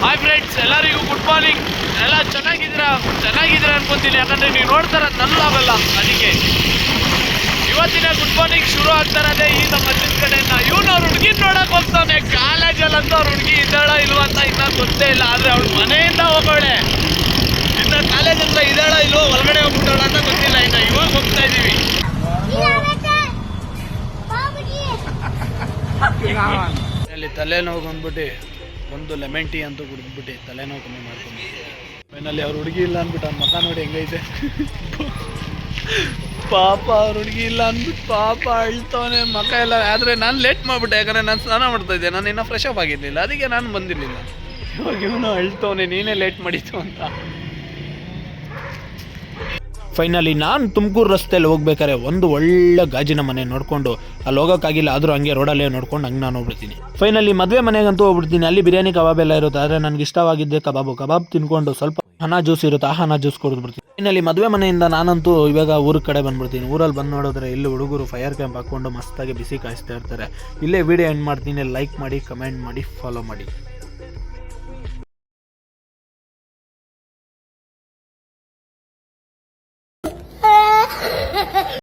Hi friends, ಎಲ್ಲರಿಗೂ good morning. ಎಲ್ಲ ಚೆನ್ನಾಗಿದ್ದೀರಾ ಅನ್ಕೊಂತೀನಿ, ಯಾಕಂದರೆ ನೀವು ನೋಡ್ತಾರ ನಲ್ಲಾಗಲ್ಲ. ಅದಕ್ಕೆ ಇವತ್ತಿನ ಗುಡ್ ಮಾರ್ನಿಂಗ್ ಶುರು ಆಗ್ತಾರದೇ ಈ ನಮ್ಮ ಮಧ್ಯದ ಕಡೆಯಿಂದ. ಇವನು ಅವ್ರ ಹುಡುಗಿನ ನೋಡಕ್ಕೆ ಹೋಗ್ತಾನೆ ಕಾಲೇಜಲ್ಲಂತೂ. ಅವ್ರ ಹುಡುಗಿ ಇದ್ದಾಳ ಇಲ್ವ ಅಂತ ಇನ್ನೂ ಗೊತ್ತೇ ಇಲ್ಲ. ಆದರೆ ಅವ್ಳ ಮನೆಯಿಂದ ಹೋಗೋಳೆ, ಇನ್ನು ಕಾಲೇಜ್ ಹತ್ರ ಇದ್ದಾಳ ಇಲ್ವೋ, ಒಳಗಡೆ ಹೋಗ್ಬಿಟ್ಟವಳ ಅಂತ ಗೊತ್ತಿಲ್ಲ. ಇನ್ನು ಇವಾಗ ಹೋಗ್ತಾ ಇದ್ದೀವಿ. ಅಲ್ಲಿ ತಲೆನೋವು ಬಂದ್ಬಿಟ್ಟು ಒಂದು ಲೆಮನ್ ಟೀ ಅಂತೂ ಕುಡಿದ್ಬಿಟ್ಟು ತಲೆನೋವು ಕಮ್ಮಿ ಮಾಡ್ಕೊಂಡು ಫೈನಲ್ಲಿ ಅವ್ರ ಹುಡುಗಿ ಇಲ್ಲ ಅಂದ್ಬಿಟ್ಟು ಅವ್ನ ಮಕ್ಕ ನೋಡಿ ಹೆಂಗೈತೆ. ಪಾಪ ಅವ್ರ ಹುಡುಗಿ ಇಲ್ಲ ಅಂದ್ಬಿಟ್ಟು ಪಾಪ ಅಳ್ತವನೆ ಮಕ್ಕ ಎಲ್ಲ. ಆದರೆ ನಾನು ಲೇಟ್ ಮಾಡಿಬಿಟ್ಟೆ, ಯಾಕಂದರೆ ನಾನು ಸ್ನಾನ ಮಾಡ್ತಾಯಿದ್ದೆ, ನಾನು ಇನ್ನೂ ಫ್ರೆಶ್ ಅಪ್ ಆಗಿರಲಿಲ್ಲ, ಅದಕ್ಕೆ ನಾನು ಬಂದಿರಲಿಲ್ಲ. ಇವಾಗ ಇವನು ಅಳ್ತವನೆ ನೀನೇ ಲೇಟ್ ಮಾಡಿತ್ತು ಅಂತ. ಫೈನಲಿ ನಾನು ತುಮಕೂರು ರಸ್ತೆಯಲ್ಲಿ ಹೋಗ್ಬೇಕಾದ್ರೆ ಒಂದು ಒಳ್ಳೆ ಗಾಜಿನ ಮನೆ ನೋಡಿಕೊಂಡು ಅಲ್ಲಿ ಹೋಗೋಕ್ಕಾಗಿಲ್ಲ, ಆದರೂ ಹಂಗೆ ರೋಡಲ್ಲೇ ನೋಡ್ಕೊಂಡು ಹಂಗೆ ನಾನು ಹೋಗ್ಬಿಡ್ತೀನಿ. ಫೈನಲಿ ಮದುವೆ ಮನೆಗಂತೂ ಹೋಗ್ಬಿಡ್ತೀನಿ. ಅಲ್ಲಿ ಬಿರಿಯಾನಿ ಕಬಾಬ್ ಎಲ್ಲ ಇರುತ್ತೆ, ಆದರೆ ನನಗೆ ಇಷ್ಟವಾಗಿದ್ದೆ ಕಬಾಬ್ ತಿನ್ಕೊಂಡು ಸ್ವಲ್ಪ ಹನ ಜ್ಯೂಸ್ ಇರುತ್ತೆ, ಆ ಹನ ಜ್ಯೂಸ್ ಕೊಡ್ಬಿಡ್ತೀನಿ. ಫೈನಲಿ ಮದುವೆ ಮನೆಯಿಂದ ನಾನಂತೂ ಇವಾಗ ಊರ ಕಡೆ ಬಂದ್ಬಿಡ್ತೀನಿ. ಊರಲ್ಲಿ ಬಂದು ನೋಡಿದ್ರೆ ಇಲ್ಲಿ ಹುಡುಗರು ಫೈರ್ ಕ್ಯಾಂಪ್ ಹಾಕ್ಕೊಂಡು ಮಸ್ತಾಗಿ ಬಿಸಿ ಕಾಯಿಸ್ತಾ ಇರ್ತಾರೆ. ಇಲ್ಲೇ ವಿಡಿಯೋ ಎಂಡ್ ಮಾಡ್ತೀನಿ. ಲೈಕ್ ಮಾಡಿ, ಕಮೆಂಟ್ ಮಾಡಿ, ಫಾಲೋ ಮಾಡಿ.